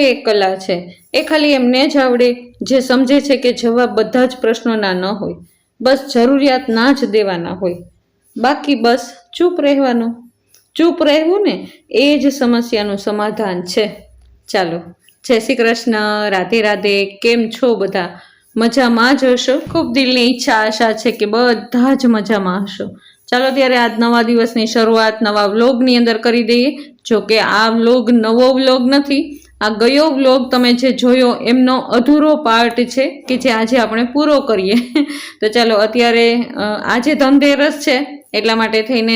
એ એક કલા છે, એ ખાલી એમને જ આવડે જે સમજે છે કે જવાબ બધા જ પ્રશ્નોના ન હોય, બસ જરૂરિયાતના જ દેવાના હોય, બાકી બસ ચૂપ રહેવાનું. ચૂપ રહેવું ને એ જ સમસ્યાનું સમાધાન છે. ચાલો, જય શ્રી કૃષ્ણ, રાધે રાધે. કેમ છો બધા? મજામાં જ હશો. ખૂબ દિલની ઈચ્છા આશા છે કે બધા જ મજામાં હશો. ચાલો ત્યારે આજ નવા દિવસની શરૂઆત નવા વ્લોગની અંદર કરી દઈએ. જો કે આ વ્લોગ નવો વ્લોગ નથી, આ ગયો વ્લોગ તમે જે જોયો એમનો અધૂરો પાર્ટ છે કે જે આજે આપણે પૂરો કરીએ. તો ચાલો અત્યારે આજે ધનતેરસ છે એટલા માટે થઈને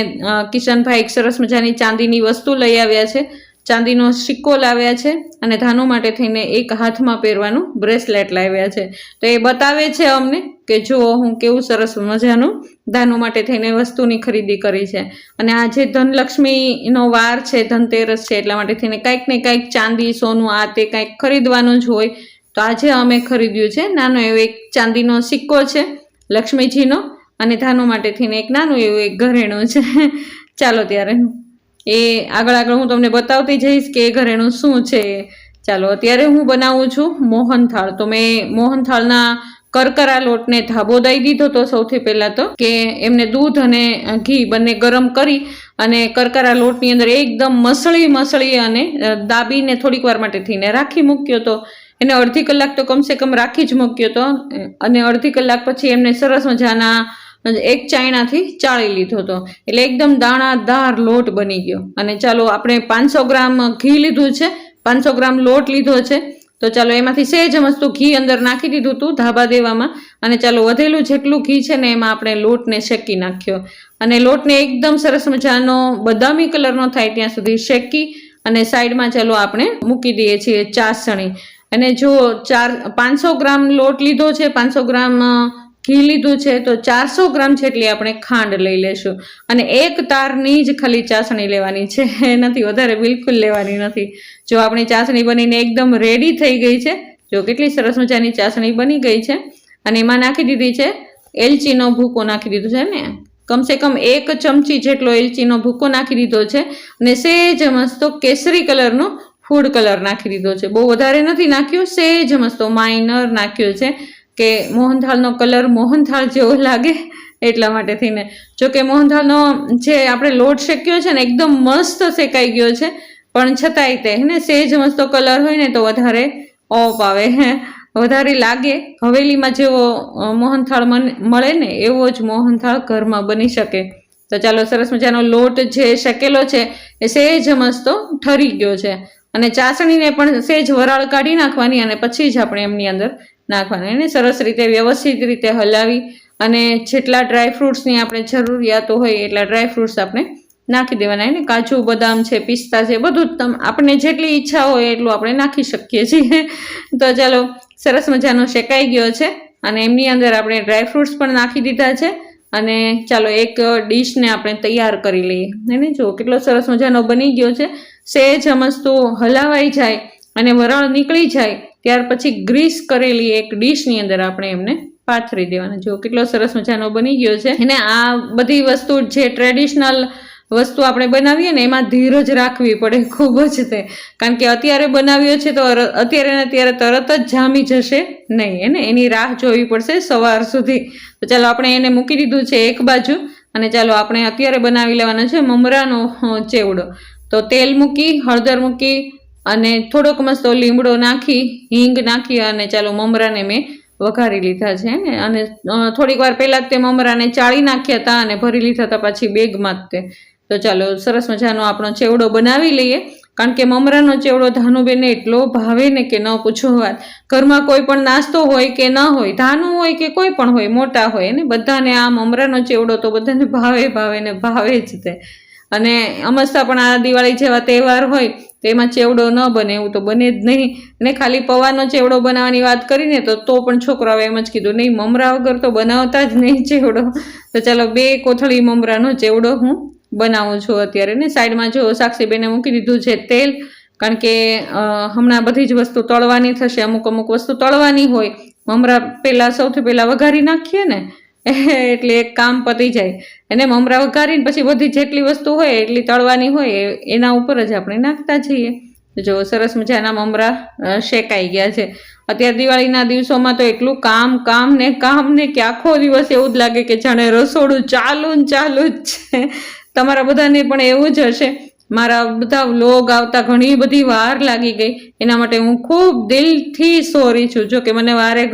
કિશનભાઈ એક સરસ મજાની ચાંદીની વસ્તુ લઈ આવ્યા છે, ચાંદીનો સિક્કો લાવ્યા છે અને ધાનુ માટે થઈને એક હાથમાં પહેરવાનું બ્રેસલેટ લાવ્યા છે. તો એ બતાવે છે અમને કે જુઓ હું કેવું સરસ મજાનું ધાનુ માટે થઈને વસ્તુની ખરીદી કરી છે. અને આજે ધનલક્ષ્મીનો વાર છે, ધનતેરસ છે એટલા માટે થઈને કંઈક ને કંઈક ચાંદી સોનું આ તે કંઈક ખરીદવાનું જ હોય. તો આજે અમે ખરીદ્યું છે નાનો એવો એક ચાંદીનો સિક્કો છે લક્ષ્મીજીનો, અને ધાનુ માટે થઈને એક નાનું એવું એક ઘરેણું છે. ચાલો ત્યારે એ આગળ હું તમને બતાવતી જઈશ કે એ ઘરેણું શું છે. ચાલો અત્યારે હું બનાવું છું મોહનથાળ. તો મેં મોહનથાળના કરકરા લોટને ધાબો દઈ દીધો તો સૌથી પહેલાં તો કે એમને દૂધ અને ઘી બંને ગરમ કરી અને કરકરા લોટની અંદર એકદમ મસળી અને દાબીને થોડીક વાર માટે થઈને રાખી મૂક્યો તો. એને અડધી કલાક તો કમસે કમ રાખી જ મૂક્યો તો, અને અડધી કલાક પછી એમને સરસ મજાના એક ચાયણાથી ચાળી લીધો હતો, એટલે એકદમ દાણાદાર લોટ બની ગયો. અને ચાલો આપણે 500 ગ્રામ ઘી લીધું છે, 500 ગ્રામ લોટ લીધો છે. તો ચાલો એમાંથી સહેજ મસ્તું ઘી અંદર નાખી દીધું હતું ધાબા દેવામાં, અને ચાલો વધેલું જેટલું ઘી છે ને એમાં આપણે લોટને શેકી નાખ્યો, અને લોટને એકદમ સરસ મજાનો બદામી કલરનો થાય ત્યાં સુધી શેકી અને સાઈડમાં ચાલો આપણે મૂકી દઈએ છીએ ચાસણી. અને જો 500 ગ્રામ લોટ લીધો છે, 500 ગ્રામ ઘી લીધું છે, તો 400 ગ્રામ જેટલી આપણે ખાંડ લઈ લેશું. અને એક તારની જ ખાલી ચાસણી લેવાની છે, નથી વધારે બિલકુલ લેવાની નથી. જો આપણી ચાસણી બનીને એકદમ રેડી થઈ ગઈ છે, જો કેટલી સરસ મજાની ચાસણી બની ગઈ છે. અને એમાં નાખી દીધી છે એલચીનો ભૂકો નાખી દીધો છે ને, કમસે કમ 1 ચમચી જેટલો એલચીનો ભૂકો નાખી દીધો છે. અને સહેજ મસ્તો કેસરી કલરનો ફૂડ કલર નાખી દીધો છે, બહુ વધારે નથી નાખ્યો, સહેજ મસ્તો માઇનર નાખ્યો છે કે મોહનથાળનો કલર મોહનથાળ જેવો લાગે એટલા માટે થઈને. જો કે મોહનથાળનો જે આપણે લોટ શેક્યો છે ને એકદમ મસ્ત શેકાઈ ગયો છે, પણ છતાંય તે ને સહેજ મસ્તો કલર હોય ને તો વધારે ઓપ આવે, વધારે લાગે. હવેલીમાં જેવો મોહનથાળ મળે ને એવો જ મોહનથાળ ઘરમાં બની શકે. તો ચાલો સરસ મજાનો લોટ જે શેકેલો છે એ સહેજ મસ્તો ઠરી ગયો છે, અને ચાસણીને પણ સહેજ વરાળ કાઢી નાખવાની અને પછી જ આપણે એમની અંદર નાખવાનું. એને સરસ રીતે વ્યવસ્થિત રીતે હલાવી અને જેટલા ડ્રાયફ્રૂટ્સની આપણે જરૂરિયાતો હોય એટલા ડ્રાયફ્રૂટ્સ આપણે નાખી દેવાના. એને કાજુ બદામ છે, પિસ્તા છે, બધું આપણે જેટલી ઈચ્છા હોય એટલું આપણે નાખી શકીએ છીએ. તો ચાલો સરસ મજાનો શેકાઈ ગયો છે, અને એમની અંદર આપણે ડ્રાયફ્રૂટ્સ પણ નાખી દીધા છે. અને ચાલો એક ડીશને આપણે તૈયાર કરી લઈએ. એને જો કેટલો સરસ મજાનો બની ગયો છે. સહેજ મસ્તું હલાવાઈ જાય અને વરાળ નીકળી જાય ત્યાર પછી ગ્રીસ કરેલી એક ડીશની અંદર આપણે એમને પાથરી દેવાના. જો કેટલો સરસ મજાનો બની ગયો છે. અને આ બધી વસ્તુ જે ટ્રેડિશનલ વસ્તુ આપણે બનાવીએ ને એમાં ધીરજ રાખવી પડે ખૂબ જ તે, કારણ કે અત્યારે બનાવ્યો છે તો અત્યારે ને અત્યારે તરત જ જામી જશે નહીં, એને એની રાહ જોવી પડશે સવાર સુધી. તો ચાલો આપણે એને મૂકી દીધું છે એક બાજુ, અને ચાલો આપણે અત્યારે બનાવી લેવાનો છે મમરાનો ચેવડો. તો તેલ મૂકી, હળદર મૂકી અને થોડોક મસ્તો લીમડો નાખી, હિંગ નાખી અને ચાલો મમરાને મેં વઘારી લીધા છે ને. અને થોડીક વાર પહેલાં જ તે મમરાને ચાળી નાખ્યા હતા અને ભરી લીધા હતા પાછી બેગમાં જ તે. તો ચાલો સરસ મજાનો આપણો ચેવડો બનાવી લઈએ, કારણ કે મમરાનો ચેવડો ધાનુબેનને એટલો ભાવે ને કે ન પૂછો વાત. ઘરમાં કોઈ પણ નાસ્તો હોય કે ન હોય, ધાનું હોય કે કોઈ પણ હોય, મોટા હોય ને બધાને આ મમરાનો ચેવડો તો બધાને ભાવે ને ભાવે જ તે. અને અમસ્તા પણ આ દિવાળી જેવા તહેવાર હોય તો એમાં ચેવડો ન બને એવું તો બને જ નહીં. અને ખાલી પૌવાનો ચેવડો બનાવવાની વાત કરીને તો પણ છોકરાઓએ એમ જ કીધું નહીં, મમરા વગર તો બનાવતા જ નહીં ચેવડો. તો ચાલો 2 કોથળી મમરાનો ચેવડો હું બનાવું છું અત્યારે. ને સાઈડમાં જો સાક્ષીબેને મૂકી દીધું છે તેલ, કારણ કે હમણાં બધી જ વસ્તુ તળવાની થશે, અમુક વસ્તુ તળવાની હોય. મમરા સૌથી પહેલાં વઘારી નાખીએ ને એટલે એક કામ પતી જાય. અને મમરા વઘારીને પછી બધી જેટલી વસ્તુ હોય એટલી તળવાની હોય એના ઉપર જ આપણે નાખતા જઈએ. જો સરસ મજાના મમરા શેકાઈ ગયા છે. અત્યારે દિવાળીના દિવસોમાં તો એટલું કામ ને કે આખો દિવસ એવું જ લાગે કે જાણે રસોડું ચાલુ જ છે. તમારા બધાને પણ એવું જ હશે. મારા બધા વ્લોગ આવતા ઘણી બધી વાર લાગી ગઈ, એના માટે હું ખૂબ દિલથી સોરી છું. જો કે મને વારા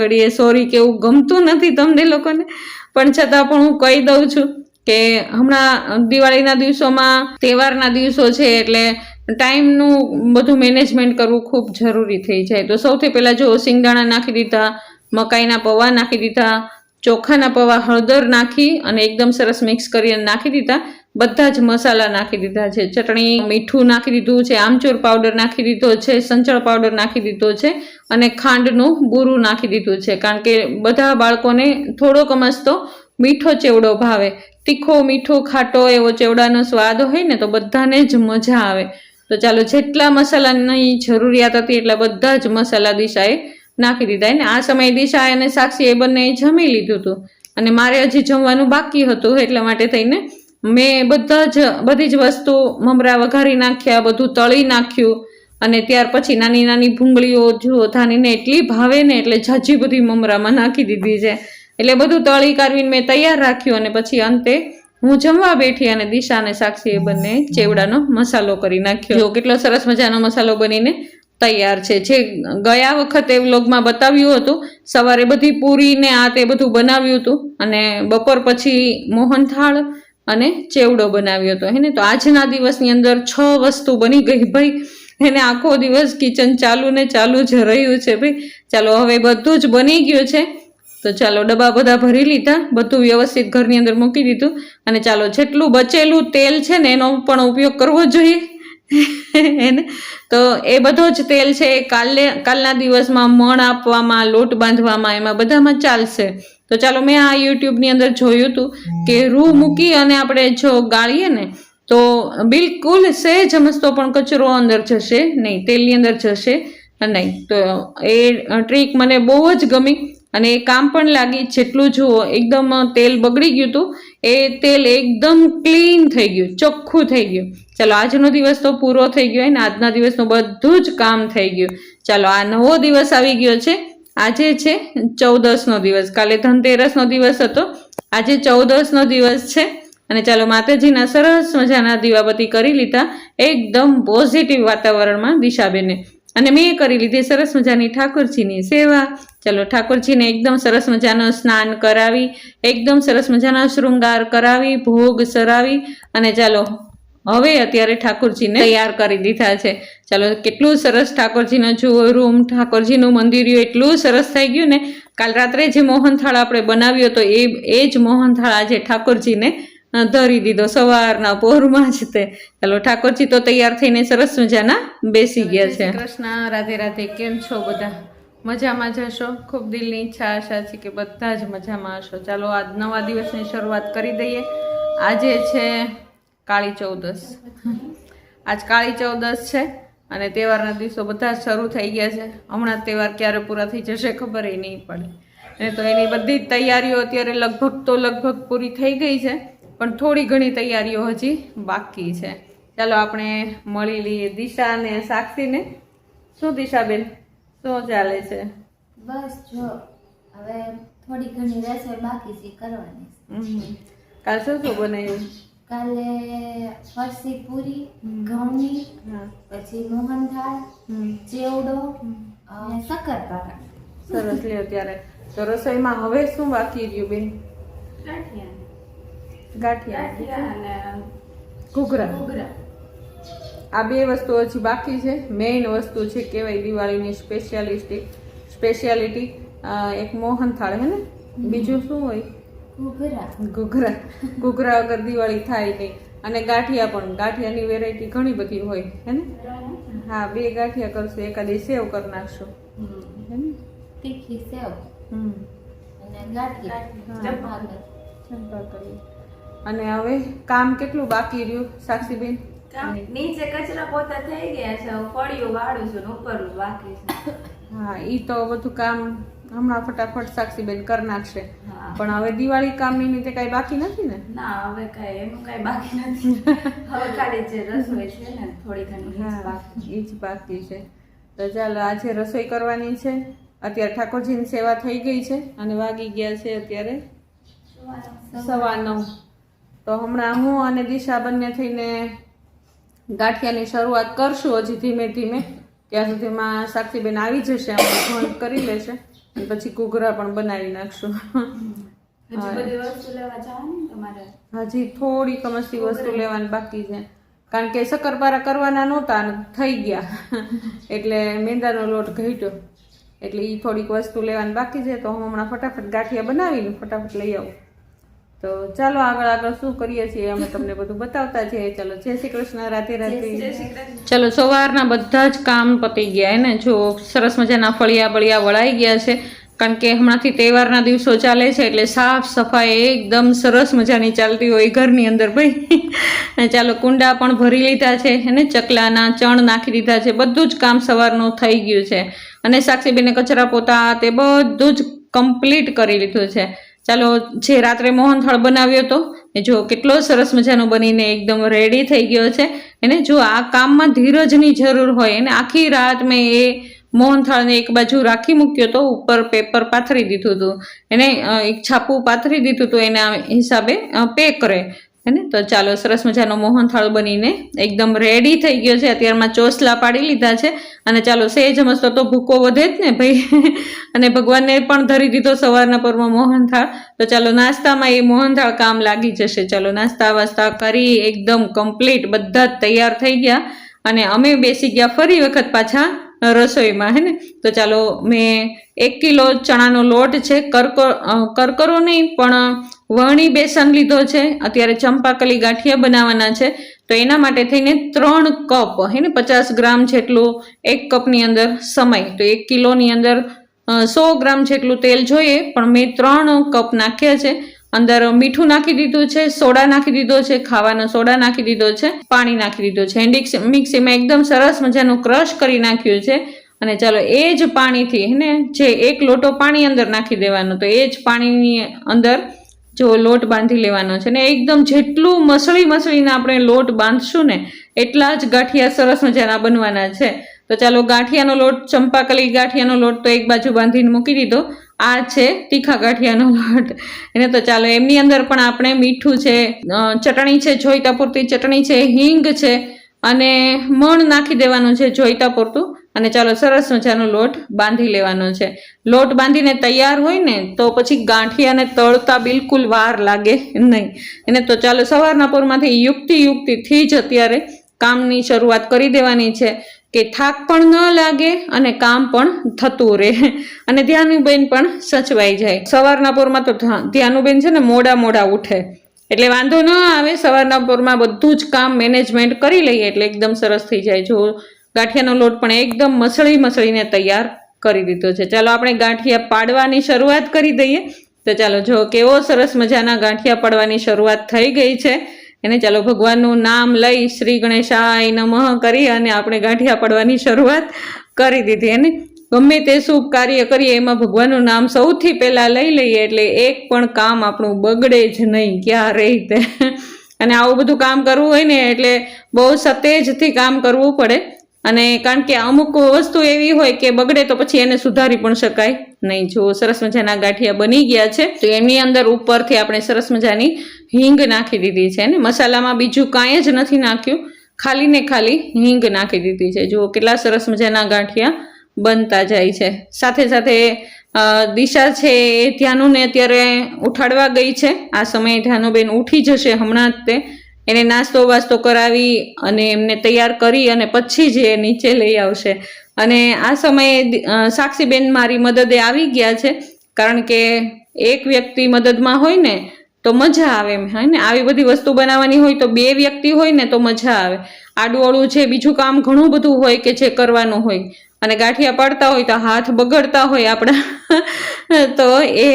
ઘડીએ સોરી કેવું ગમતું નથી તમને લોકોને, પણ છતાં પણ હું કહી દઉં છું કે હમણાં દિવાળીના દિવસોમાં તહેવારના દિવસો છે એટલે ટાઈમનું બધું મેનેજમેન્ટ કરવું ખૂબ જરૂરી થઈ જાય. તો સૌથી પહેલાં જો સિંગદાણા નાખી દીધા, મકાઈના પૌવા નાખી દીધા, ચોખાના પૌવા હળદર નાખી અને એકદમ સરસ મિક્સ કરીને નાખી દીધા. બધા જ મસાલા નાખી દીધા છે. ચટણી, મીઠું નાખી દીધું છે, આમચૂર પાવડર નાખી દીધો છે, સંચળ પાવડર નાખી દીધો છે અને ખાંડનું બૂરું નાખી દીધું છે. કારણ કે બધા બાળકોને થોડોક મસ્તો મીઠો ચેવડો ભાવે. તીખો, મીઠો, ખાટો એવો ચેવડાનો સ્વાદ હોય ને તો બધાને જ મજા આવે. તો ચાલો, જેટલા મસાલાની જરૂરિયાત હતી એટલા બધા જ મસાલા દિશાએ નાખી દીધા. ને આ સમયે દિશા અને સાક્ષી એ બંને જમી લીધું હતું અને મારે હજી જમવાનું બાકી હતું, એટલા માટે થઈને મેં બધી જ વસ્તુ મમરા વઘારી નાખ્યા, બધું તળી નાખ્યું અને ત્યાર પછી નાની નાની ભૂંગળીઓ જુઓ ધાનીને એટલી ભાવે ને એટલે ઝાઝી બધી મમરામાં નાખી દીધી છે. એટલે બધું તળી કાઢીને મેં તૈયાર રાખ્યું અને પછી અંતે હું જમવા બેઠી અને દિશા અને સાક્ષીએ બંને ચેવડાનો મસાલો કરી નાખ્યો. જો કેટલો સરસ મજાનો મસાલો બનીને તૈયાર છે. જે ગયા વખતે વ્લોગમાં બતાવ્યું હતું, સવારે બધી પૂરી ને આ તે બધું બનાવ્યું હતું અને બપોર પછી મોહનથાળ અને ચેવડો બનાવ્યો હતો હે ને. તો આજના દિવસની અંદર 6 વસ્તુ બની ગઈ ભાઈ. એને આખો દિવસ કિચન ચાલુ જ રહ્યું છે ભાઈ. ચાલો, હવે બધું જ બની ગયું છે. તો ચાલો, ડબ્બા બધા ભરી લીધા, બધું વ્યવસ્થિત ઘરની અંદર મૂકી દીધું અને ચાલો, જેટલું બચેલું તેલ છે ને એનો પણ ઉપયોગ કરવો જોઈએ એને. તો એ બધો જ તેલ છે એ કાલના દિવસમાં મણ આપવામાં, લોટ બાંધવામાં, એમાં બધામાં ચાલશે. તો ચાલો, મેં આ યુટ્યુબની અંદર જોયું હતું કે રૂ મૂકી અને આપણે જો ગાળીએ ને તો બિલકુલ સહેજ મસ્તો પણ કચરો અંદર જશે નહીં, તેલની અંદર જશે નહીં. તો એ ટ્રીક મને બહુ જ ગમી અને એ કામ પણ લાગી. જેટલું જુઓ એકદમ તેલ બગડી ગયું હતું એ તેલ એકદમ ક્લીન થઈ ગયું, ચોખ્ખું થઈ ગયું. ચાલો, આજનો દિવસ તો પૂરો થઈ ગયો ને આજના દિવસનું બધું જ કામ થઈ ગયું. ચાલો, આ નવો દિવસ આવી ગયો છે. આજે છે 14નો દિવસ, કાલે ધનતેરસનો દિવસ હતો, આજે 14નો દિવસ છે. અને ચાલો, માતાજીના સરસ મજાના દીવાબત્તી કરી લીધા એકદમ પોઝિટિવ વાતાવરણમાં દિશાબેને. અને મેં કરી લીધી સરસ મજાની ઠાકોરજીની સેવા. ચાલો, ઠાકોરજીને એકદમ સરસ મજાનો સ્નાન કરાવી, એકદમ સરસ મજાનો શૃંગાર કરાવી, ભોગ સરાવી અને ચાલો હવે અત્યારે ઠાકોરજીને તૈયાર કરી દીધા છે. ચાલો, કેટલું સરસ ઠાકોરજીનો જુઓ રૂમ, ઠાકોરજીનું મંદિર એટલું સરસ થઈ ગયું ને. કાલ રાત્રે જે મોહનથાળ આપણે બનાવ્યો હતો એ જ મોહનથાળ આજે ઠાકોરજીને ધરી દીધો સવારના પોરમાં જ તે. ચાલો, ઠાકોરજી તો તૈયાર થઈને સરસ મજાના બેસી ગયા છે. કૃષ્ણ, રાધે રાધે. કેમ છો બધા? મજામાં જ હશો. ખૂબ દિલની ઈચ્છા આશા છે કે બધા જ મજામાં હશો. ચાલો, આજ નવા દિવસની શરૂઆત કરી દઈએ. આજે છે કાળી ચૌદસ. આજ કાળી ચૌદસ છે અને તહેવારના દિવસો બધા શરૂ થઈ ગયા છે. હમણાં તહેવાર ક્યારે પૂરા થઈ જશે ખબર નહીં પડે. અને તો એની બધી જ તૈયારીઓ અત્યારે લગભગ પૂરી થઈ ગઈ છે, પણ થોડી ઘણી તૈયારીઓ હજી બાકી છે. ચાલો, આપણે મળી લઈએ દિશા અને સાક્ષીને. શું દિશાબેન, શું ચાલે છે? બસ જો હવે થોડી ઘણી રસોઈ બાકી છે કરવાની. કાલ શું બનાવ્યું? કાલે ફરસી પૂરી, ઘઉંની, પછી મોહનથાળ, ચેવડો અને શક્કરપારા. સરસ લ્યો. ત્યારે તો રસોઈમાં હવે શું બાકી રહ્યું બેન? ગાંઠિયા અને ઘૂઘરા. આ 2 વસ્તુ હજી બાકી છે. મેઇન વસ્તુ છે કહેવાય દિવાળીની સ્પેશિયાલિટી એક મોહનથાળ હે ને, બીજું શું હોય? ઘૂઘરા વગર દિવાળી થાય નહીં. અને ગાંઠિયા પણ, ગાંઠિયાની વેરાયટી ઘણી બધી હોય હે ને. હા, 2 ગાંઠિયા કરશું, એકાદી સેવ કરી નાખશું હે ને, તીખી સેવ અને ગાંઠિયા ચંપા કરી. અને હવે કામ કેટલું બાકી રહ્યું સાક્ષીબેન? નીચે કચરા પોતા થઈ ગયા છે, ફળિયું વાળું છું, ઉપર બાકી છે. હા, ઈ તો બધું કામ હમણાં ફટાફટ સાક્ષીબેન કરી નાખશે. હા. પણ હવે દિવાળી કામ નિમિત્તે કઈ બાકી નથી ને? ના હવે કઈ એનું કઈ બાકી નથી. હવે ખાલી જે રસોઈ છે ને થોડી ઘણી ઈ જ બાકી. એ જ બાકી છે. તો ચાલો આજે રસોઈ કરવાની છે. અત્યારે ઠાકોરજીની સેવા થઈ ગઈ છે અને વાગી ગયા છે અત્યારે 9:15. તો હમણાં હું અને દિશા બંને થઈને ગાંઠિયાની શરૂઆત કરશું હજી ધીમે ધીમે. ત્યાં સુધીમાં સાક્ષીબેન આવી જશે, આપણે જોઈન્ટ કરી લેશે અને પછી ઘૂઘરા પણ બનાવી નાખશું. હજી બધી વસ્તુ લેવા જવાની તમારે? હજી થોડી કમસી વસ્તુ લેવાની બાકી છે, કારણ કે શક્કરપારા કરવાના નહોતા અને થઈ ગયા એટલે મેંદાનો લોટ ઘટ્યો એટલે એ થોડીક વસ્તુ લેવાની બાકી છે. તો હું હમણાં ફટાફટ ગાંઠિયા બનાવીને ફટાફટ લઈ આવું. તો ચાલો આગળ શું કરીએ છીએ અમે તમને બધું બતાવતા જઈએ. ચાલો, જય શ્રી કૃષ્ણ, રાધે રાધે. ચાલો, સવારના બધા જ કામ પતી ગયા ને. જો સરસ મજાના ફળિયા બળિયા વળાઈ ગયા છે, કારણ કે હમણાંથી તહેવારના દિવસો ચાલે છે એટલે સાફ સફાઈ એકદમ સરસ મજાની ચાલતી હોય ઘરની અંદર ભાઈ. ચાલો, કુંડા પણ ભરી લીધા છે અને ચકલાના ચણ નાખી દીધા છે. બધું જ કામ સવારનું થઈ ગયું છે અને સાક્ષીબેને કચરા પોતા તે બધું જ કમ્પ્લીટ કરી લીધું છે. ચાલો, જે રાત્રે મોહનથાળ બનાવ્યો હતો એ જો કેટલો સરસ મજાનો બનીને એકદમ રેડી થઈ ગયો છે. એને જો આ કામમાં ધીરજની જરૂર હોય એને આખી રાત મેં એ મોહનથાળને એક બાજુ રાખી મૂક્યો તો ઉપર પેપર પાથરી દીધું હતું, એને એક છાપું પાથરી દીધું હતું એના હિસાબે પેક કરે હેને. તો ચાલો, સરસ મજાનો મોહનથાળ બનીને એકદમ રેડી થઈ ગયો છે. અત્યારમાં ચોસલા પાડી લીધા છે અને ચાલો સહેજ મસ્તો તો ભૂકો વધે જ ને ભાઈ અને ભગવાનને પણ ધરી દીધો સવારના પરમાં મોહનથાળ. તો ચાલો, નાસ્તામાં એ મોહનથાળ કામ લાગી જશે. ચાલો, નાસ્તા વાસ્તા કરી એકદમ કમ્પ્લીટ બધા જ તૈયાર થઈ ગયા અને અમે બેસી ગયા ફરી વખત પાછા રસોઈમાં હે ને. તો ચાલો, મેં 1 કિલો ચણાનો લોટ છે, કરકરો નહીં પણ વણી બેસન લીધો છે. અત્યારે ચંપાકલી ગાંઠિયા બનાવવાના છે તો એના માટે થઈને 3 કપ હે ને 50 ગ્રામ જેટલું 1 કપની અંદર સમય. તો 1 કિલોની અંદર 100 ગ્રામ જેટલું તેલ જોઈએ પણ મેં 3 કપ નાખ્યા છે. અંદર મીઠું નાખી દીધું છે, સોડા નાખી દીધો છે, ખાવાનો સોડા નાખી દીધો છે, પાણી નાખી દીધું છે, મિક્સીમાં એકદમ સરસ મજાનું ક્રશ કરી નાખ્યું છે. અને ચાલો, એ જ પાણીથી હે ને જે 1 લોટો પાણી અંદર નાખી દેવાનું, તો એ જ પાણીની અંદર જો લોટ બાંધી લેવાનો છે ને એકદમ જેટલું મસળીને આપણે લોટ બાંધશું ને એટલા જ ગાંઠિયા સરસ મજાના બનવાના છે. તો ચાલો, ગાંઠિયાનો લોટ, ચંપાકલી ગાંઠિયાનો લોટ તો એક બાજુ બાંધીને મૂકી દીધો. આ છે તીખા ગાંઠિયાનો લોટ એને. તો ચાલો, એમની અંદર પણ આપણે મીઠું છે, ચટણી છે, જોઈતા પૂરતી ચટણી છે, હિંગ છે અને મણ નાખી દેવાનું છે જોઈતા પૂરતું. અને ચાલો, સરસ મજાનો લોટ બાંધી લેવાનો છે. લોટ બાંધીને તૈયાર હોય ને તો પછી ગાંઠિયાને તળતા બિલકુલ વાર લાગે નહીં એને. તો ચાલો, સવારના પોરમાંથી યુક્તિથી જ અત્યારે કામની શરૂઆત કરી દેવાની છે કે થાક પણ ન લાગે અને કામ પણ થતું રહે અને ધ્યાનુબેન પણ સચવાઈ જાય. સવારના પોરમાં તો ધ્યાનુબેન છે ને મોડા ઉઠે એટલે વાંધો ન આવે. સવારના પોરમાં બધું જ કામ મેનેજમેન્ટ કરી લઈએ એટલે એકદમ સરસ થઈ જાય. જો ગાંઠિયાનો લોટ પણ એકદમ મસળીને તૈયાર કરી દીધો છે. ચાલો, આપણે ગાંઠિયા પાડવાની શરૂઆત કરી દઈએ. તો ચાલો, જો કેવો સરસ મજાના ગાંઠિયા પાડવાની શરૂઆત થઈ ગઈ છે એને. ચાલો, ભગવાનનું નામ લઈ શ્રી ગણેશાય નમઃ કરી અને આપણે ગાંઠિયા પાડવાની શરૂઆત કરી દીધી એને. ગમે તે શુભ કાર્ય કરીએ એમાં ભગવાનનું નામ સૌથી પહેલાં લઈ લઈએ એટલે એક પણ કામ આપણું બગડે જ નહીં ક્યારેય તે. અને આવું બધું કામ કરવું હોય ને એટલે બહુ સતેજથી કામ કરવું પડે. અને કારણ કે અમુક વસ્તુ એવી હોય કે બગડે તો પછી એને સુધારી પણ શકાય નહીં. જો સરસ મજાના ગાંઠિયા બની ગયા છે તો એમની અંદર ઉપરથી આપણે સરસ મજાની હિંગ નાખી દીધી છે ને. મસાલામાં બીજું કાંઈ જ નથી નાખ્યું, ખાલી ને ખાલી હિંગ નાખી દીધી છે. જો કેટલા સરસ મજાના ગાંઠિયા બનતા જાય છે. સાથે સાથે દિશા છે એ ધ્યાનુને અત્યારે ઉઠાડવા ગઈ છે. આ સમયે ધ્યાનુબેન ઉઠી જશે હમણાં જ. તે એને નાસ્તો વાસ્તો કરાવી અને એમને તૈયાર કરી અને પછી જ એ નીચે લઈ આવશે. અને આ સમયે સાક્ષીબેન મારી મદદે આવી ગયા છે, કારણ કે એક વ્યક્તિ મદદમાં હોય ને તો મજા આવે એમ હે ને. આવી બધી વસ્તુ બનાવવાની હોય તો 2 વ્યક્તિ હોય ને તો મજા આવે. આડું છે, બીજું કામ ઘણું બધું હોય કે જે કરવાનું હોય અને ગાંઠિયા પાડતા હોય તો હાથ બગડતા હોય આપણા તો એ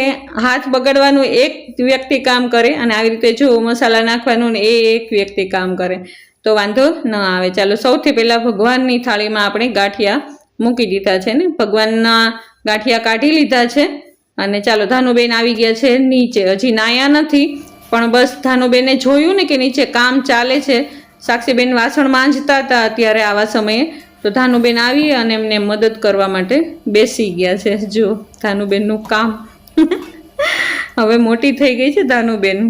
હાથ બગડવાનું એક વ્યક્તિ કામ કરે અને આવી રીતે જો મસાલા નાખવાનું ને એ એક વ્યક્તિ કામ કરે તો વાંધો ન આવે. ચાલો, સૌથી પહેલાં ભગવાનની થાળીમાં આપણે ગાંઠિયા મૂકી દીધા છે ને. ભગવાનના ગાંઠિયા કાઢી લીધા છે અને ચાલો ધાનુબેન આવી ગયા છે નીચે. હજી નાયા નથી પણ બસ ધાનુબેને જોયું ને કે નીચે કામ ચાલે છે. સાક્ષીબેન વાસણ માંજતા હતા અત્યારે આવા સમયે, તો ધાનુબેન આવી અને એમને મદદ કરવા માટે બેસી ગયા છે. જો ધાનુબેનનું કામ હવે મોટી થઈ ગઈ છે ધાનુબેન.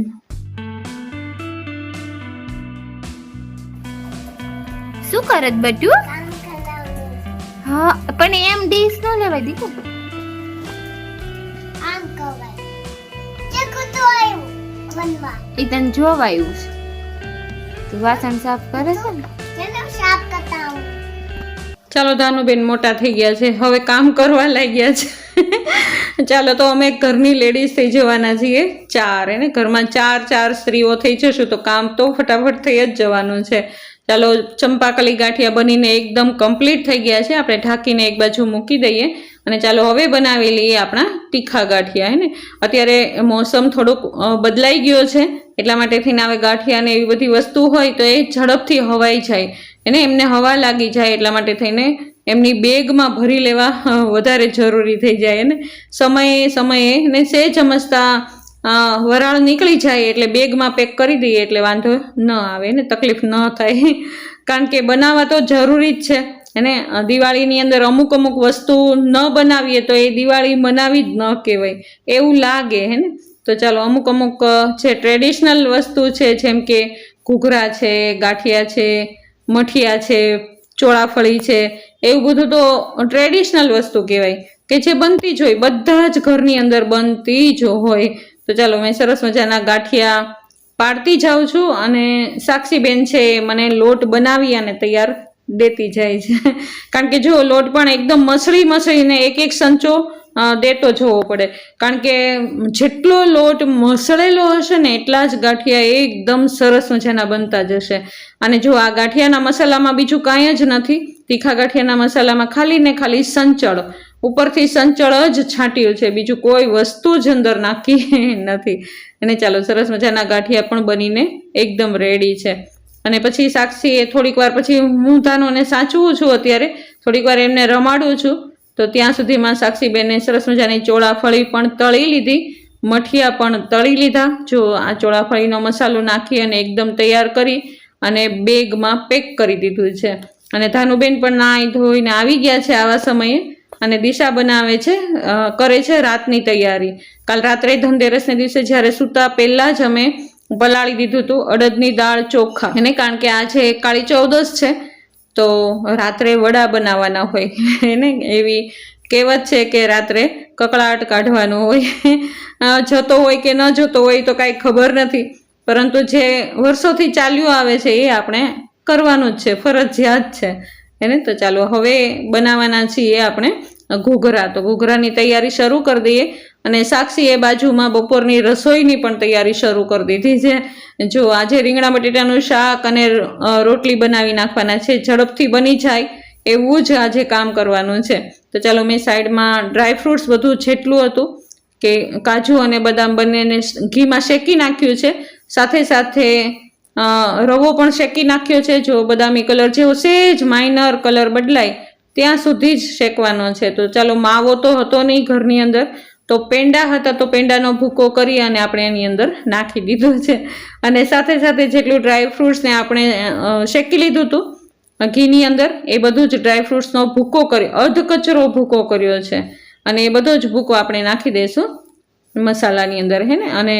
શું કરત બટુ? હા પણ એમ ડીશ ન લેવાય દીકુ. આમ કવાય જે કુતો આવ્યું વનવા એ તને જોવાયું છે. તું વાસણ સાફ કરે છે ને? જેને સાફ કરતા આવું. ચાલો ધાનુબેન મોટા થઈ ગયા છે, હવે કામ કરવા લાગ્યા છે. ચાલો તો અમે ઘરની લેડીઝ થઈ જવાના છીએ 4, એને ઘરમાં 4 સ્ત્રીઓ થઈ જશું તો કામ તો ફટાફટ થઈ જ જવાનું છે. ચાલો ચંપાકલી ગાંઠિયા બનીને એકદમ કમ્પ્લીટ થઈ ગયા છે. આપણે ઢાંકીને એક બાજુ મૂકી દઈએ અને ચાલો હવે બનાવી લઈએ આપણા તીખા ગાંઠિયા. હે ને અત્યારે મોસમ થોડોક બદલાઈ ગયો છે એટલા માટે થઈને હવે ગાંઠિયા ને એવી બધી વસ્તુ હોય તો એ ઝડપથી હવાઈ જાય એને, એમને હવા લાગી જાય એટલા માટે થઈને એમની બેગમાં ભરી લેવા વધારે જરૂરી થઈ જાય ને. સમયે ને સહેજ સમજતા વરાળ નીકળી જાય એટલે બેગમાં પેક કરી દઈએ એટલે વાંધો ન આવે ને, તકલીફ ન થાય. કારણ કે બનાવવા તો જરૂરી જ છે અને દિવાળીની અંદર અમુક વસ્તુ ન બનાવીએ તો એ દિવાળી મનાવી જ ન કહેવાય એવું લાગે હે ને. તો ચાલો અમુક જે ટ્રેડિશનલ વસ્તુ છે જેમ કે ઘૂઘરા છે, ગાંઠિયા છે, મઠિયા છે, ચોળાફળી છે, એવું બધું તો ટ્રેડિશનલ વસ્તુ કહેવાય કે જે બનતી જ હોય, બધા જ ઘરની અંદર બનતી જ હોય. તો ચાલો મેં સરસ મજાના ગાંઠિયા પાડતી જાઉં છું અને સાક્ષીબેન છે મને લોટ બનાવી અને તૈયાર દેતી જાય છે. કારણ કે જો લોટ પણ એકદમ મસળીને એક સંચો દેતો જોવો પડે, કારણ કે જેટલો લોટ મસળેલો હશે ને એટલા જ ગાંઠિયા એકદમ સરસ મજાના બનતા જશે. અને જો આ ગાંઠિયાના મસાલામાં બીજું કાંઈ જ નથી, તીખા ગાંઠિયાના મસાલામાં ખાલી ને ખાલી સંચળ, ઉપરથી સંચળ જ છાંટ્યું છે, બીજું કોઈ વસ્તુ જ અંદર નાખી નથી. અને ચાલો સરસ મજાના ગાંઠિયા પણ બનીને એકદમ રેડી છે. અને પછી સાક્ષી એ થોડીક વાર પછી હું ધાનુને સાચવું છું, અત્યારે થોડીક વાર એમને રમાડું છું. તો ત્યાં સુધીમાં સાક્ષીબેને સરસ મજાની ચોળાફળી પણ તળી લીધી, મઠિયા પણ તળી લીધા. જો આ ચોળાફળીનો મસાલો નાખી અને એકદમ તૈયાર કરી અને બેગમાં પેક કરી દીધું છે. અને ધાનુબેન પણ નાહી ધોઈને આવી ગયા છે આવા સમયે અને દિશા બનાવે છે, કરે છે રાતની તૈયારી. કાલ રાત્રે ધનતેરસને દિવસે જ્યારે સૂતા પહેલાં જ અમે પલાળી દીધું હતું અડદની દાળ ચોખા એને, કારણ કે આજે કાળી ચૌદસ છે તો રાત્રે વડા બનાવવાના હોય એને, એવી કહેવત છે કે રાત્રે કકળાટ કાઢવાનો હોય. જતો હોય કે ન જતો હોય તો કાંઈ ખબર નથી, પરંતુ જે વર્ષોથી ચાલ્યું આવે છે એ આપણે કરવાનું જ છે, ફરજિયાત છે એને. તો ચાલો હવે બનાવવાના છીએ આપણે ઘૂઘરા. તો ઘૂઘરાની તૈયારી શરૂ કરી દઈએ અને સાક્ષી એ બાજુમાં બપોરની રસોઈની પણ તૈયારી શરૂ કરી દીધી છે. જો આજે રીંગણા બટેટાનું શાક અને રોટલી બનાવી નાખવાના છે, ઝડપથી બની જાય એવું જ આજે કામ કરવાનું છે. તો ચાલો મેં સાઈડમાં ડ્રાયફ્રૂટ્સ બધું જેટલું હતું કે કાજુ અને બદામ બંનેને ઘીમાં શેકી નાખ્યું છે, સાથે રવો પણ શેકી નાખ્યો છે. જો બદામી કલર જેવો સહેજ માઇનર કલર બદલાય ત્યાં સુધી જ શેકવાનો છે. તો ચાલો માવો તો હતો નહીં ઘરની અંદર, તો પેંડા હતા તો પેંડાનો ભૂકો કરી અને આપણે એની અંદર નાખી દીધું છે. અને સાથે જેટલું ડ્રાયફ્રૂટ્સને આપણે શેકી લીધું હતું ઘીની અંદર એ બધું જ ડ્રાયફ્રૂટ્સનો ભૂકો કર્યો, અધ કચરો ભૂકો કર્યો છે અને એ બધો જ ભૂકો આપણે નાખી દઈશું મસાલાની અંદર હે ને. અને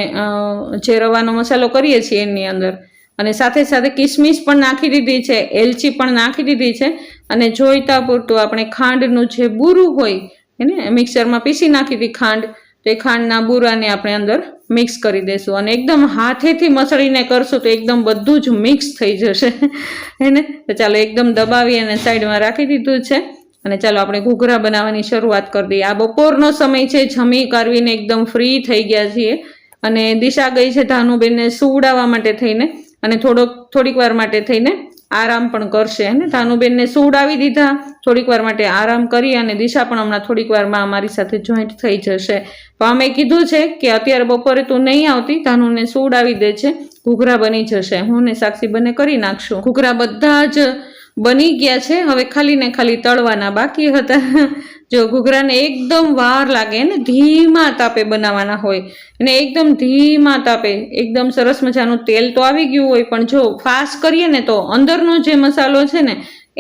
જે રવાનો મસાલો કરીએ છીએ એની અંદર અને સાથે કિસમિસ પણ નાખી દીધી છે, એલચી પણ નાખી દીધી છે અને જોઈતા પૂરતું આપણે ખાંડનું જે બૂરું હોય એને મિક્સરમાં પીસી નાખી હતી ખાંડ, તો એ ખાંડના બૂરાને આપણે અંદર મિક્સ કરી દઈશું અને એકદમ હાથેથી મસળીને કરશું તો એકદમ બધું જ મિક્સ થઈ જશે એને. તો ચાલો એકદમ દબાવી અને સાઈડમાં રાખી દીધું છે અને ચાલો આપણે ઘૂઘરા બનાવવાની શરૂઆત કરી દઈએ. આ બપોરનો સમય છે, જમી કરવીને એકદમ ફ્રી થઈ ગયા છીએ અને દિશા ગઈ છે ધાનુબેનને સુવડાવવા માટે થઈને અને થોડીક વાર માટે થઈને આરામ પણ કરશે અને ધાનુબેનને સુવડાવી દીધા, થોડીક વાર માટે આરામ કરી અને દિશા પણ હમણાં થોડીક વારમાં અમારી સાથે જોઈન્ટ થઈ જશે. પણ અમે કીધું છે કે અત્યારે બપોરે તું નહીં આવતી, ધાનુને સુવડાવી દે છે, ઘૂઘરા બની જશે, હું ને સાક્ષી બંને કરી નાખશું. ઘૂઘરા બધા જ બની ગયા છે, હવે ખાલી ને ખાલી તળવાના બાકી હતા. જો ઘૂઘરાને એકદમ વાર લાગે ને, ધીમા તાપે બનાવવાના હોય અને એકદમ ધીમા તાપે એકદમ સરસ મજાનું તેલ તો આવી ગયું હોય, પણ જો ફાસ્ટ કરીએ ને તો અંદરનો જે મસાલો છે ને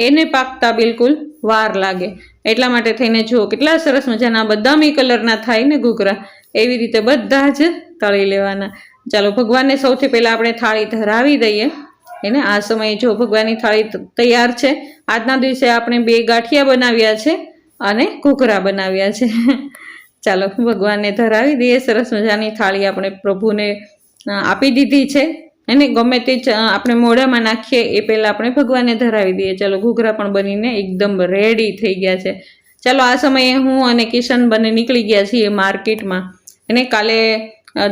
એને પાકતા બિલકુલ વાર લાગે. એટલા માટે થઈને જો કેટલા સરસ મજાના બદામી કલરના થાય ને ઘૂઘરા, એવી રીતે બધા જ તળી લેવાના. ચાલો ભગવાનને સૌથી પહેલાં આપણે થાળી ધરાવી દઈએ. એને આ સમયે જો ભગવાનની થાળી તૈયાર છે. આજના દિવસે આપણે 2 ગાંઠિયા બનાવ્યા છે અને ઘૂઘરા બનાવ્યા છે. ચાલો ભગવાનને ધરાવી દઈએ. સરસ મજાની થાળી આપણે પ્રભુને આપી દીધી છે. એને ગમે તે આપણે મોઢામાં નાખીએ એ પહેલાં આપણે ભગવાનને ધરાવી દઈએ. ચાલો ઘૂઘરા પણ બનીને એકદમ રેડી થઈ ગયા છે. ચાલો આ સમયે હું અને કિશન બંને નીકળી ગયા છીએ માર્કેટમાં. અને કાલે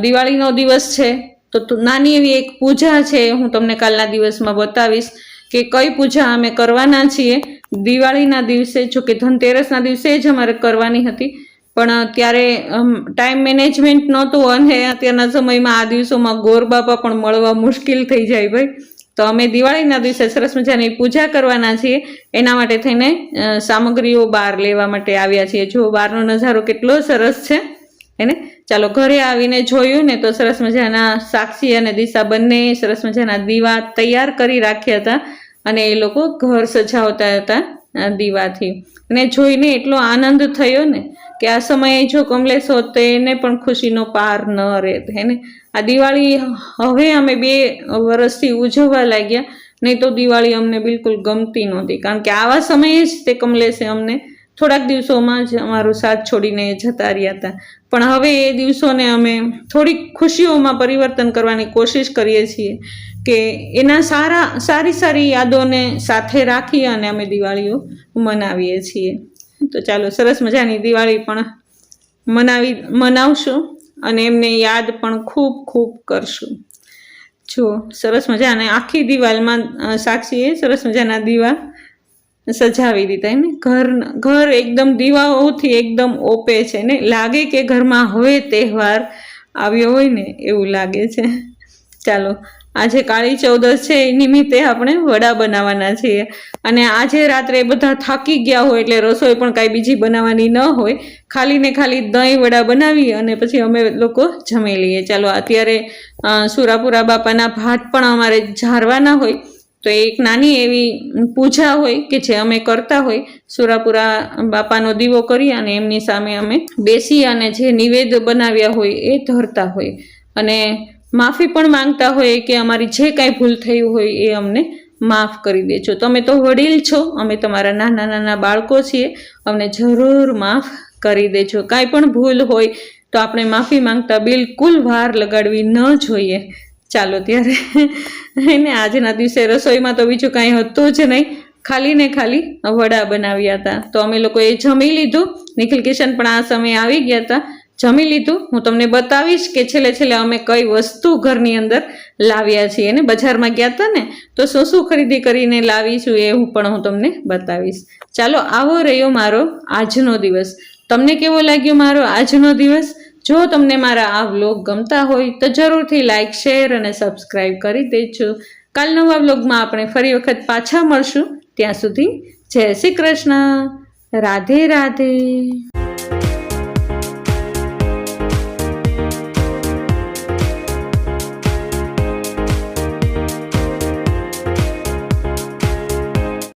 દિવાળીનો દિવસ છે, તો નાની એવી એક પૂજા છે. હું તમને કાલના દિવસમાં બતાવીશ કે કઈ પૂજા અમે કરવાના છીએ દિવાળીના દિવસે. જો કે ધનતેરસના દિવસે જ અમારે કરવાની હતી, પણ ત્યારે ટાઈમ મેનેજમેન્ટ નહોતું અને અત્યારના સમયમાં આ દિવસોમાં ગોર બાપા પણ મળવા મુશ્કેલ થઈ જાય ભાઈ. તો અમે દિવાળીના દિવસે સરસ મજાની પૂજા કરવાના છીએ. એના માટે થઈને સામગ્રીઓ બહાર લેવા માટે આવ્યા છીએ. જો બહારનો નજારો કેટલો સરસ છે એને. ચાલો ઘરે આવીને જોયું ને તો સરસ મજાના સાક્ષી અને દિશા બંને સરસ મજાના દીવા તૈયાર કરી રાખ્યા હતા અને એ લોકો ઘર સજાવતા હતા દીવાથી. અને જોઈને એટલો આનંદ થયો ને કે આ સમયે જો કમલેશ હોત તો એને પણ ખુશીનો પાર ન રહેત. હેને આ દિવાળી હવે અમે 2 વર્ષથી ઉજવવા લાગ્યા, નહીં તો દિવાળી અમને બિલકુલ ગમતી નહોતી. કારણ કે આવા સમયે જ તે કમલેશે અમને થોડાક દિવસોમાં જ અમારો સાથ છોડીને જતા રહ્યા હતા. પણ હવે એ દિવસોને અમે થોડીક ખુશીઓમાં પરિવર્તન કરવાની કોશિશ કરીએ છીએ કે એના સારી યાદોને સાથે રાખી અને અમે દિવાળીઓ મનાવીએ છીએ. તો ચાલો સરસ મજાની દિવાળી પણ મનાવશું અને એમને યાદ પણ ખૂબ ખૂબ કરશું. જો સરસ મજાને આખી દિવાલમાં સાક્ષીએ સરસ મજાના દીવા સજાવી દીધા ને. ઘર એકદમ દીવાઓથી એકદમ ઓપે છે ને, લાગે કે ઘરમાં હવે તહેવાર આવ્યો હોય ને એવું લાગે છે. ચાલો આજે કાળી ચૌદશ છે, એ નિમિત્તે આપણે વડા બનાવવાના છીએ. અને આજે રાત્રે બધા થાકી ગયા હોય એટલે રસોઈ પણ કાંઈ બીજી બનાવવાની ન હોય, ખાલી ને ખાલી દહીં વડા બનાવી અને પછી અમે લોકો જમી લઈએ. ચાલો અત્યારે સુરાપુરા બાપાના ભાત પણ અમારે ઝારવાના હોય, તો એક નાની એવી પૂજા હોય કે જે અમે કરતા હોય. સુરાપુરા બાપાનો દીવો કરી અને એમની સામે અમે બેસી અને જે નિવેદ બનાવ્યા હોય એ ધરતા હોય અને માફી પણ માંગતા હોય કે અમારી જે કાંઈ ભૂલ થયું હોય એ અમને માફ કરી દેજો. તમે તો વડીલ છો, અમે તમારા નાના નાના બાળકો છીએ, અમને જરૂર માફ કરી દેજો. કાંઈ પણ ભૂલ હોય તો આપણે માફી માંગતા બિલકુલ વાર લગાડવી ન જોઈએ. ચાલો ત્યારે એને આજના દિવસે રસોઈમાં તો બીજું કાંઈ હતું જ નહીં, ખાલી ને ખાલી વડા બનાવ્યા હતા. તો અમે લોકોએ જમી લીધું. નિખિલ કિશન પણ આ સમયે આવી ગયા હતા, જમી લીધું. હું તમને બતાવીશ કે છેલ્લે અમે કઈ વસ્તુ ઘરની અંદર લાવ્યા છીએ. અને બજારમાં ગયા હતા ને તો શું ખરીદી કરીને લાવીશું એ પણ હું તમને બતાવીશ. ચાલો આવો રહ્યો મારો આજનો દિવસ. તમને કેવો લાગ્યો મારો આજનો દિવસ? જો તમને મારા આ વ્લોગ ગમતા હોય તો જરૂરથી લાઈક, શેર અને સબસ્ક્રાઈબ કરી દેજો. કાલ નવા વ્લોગમાં આપણે ફરી વખત પાછા મળશું. ત્યાં સુધી જય શ્રી કૃષ્ણ, રાધે રાધે.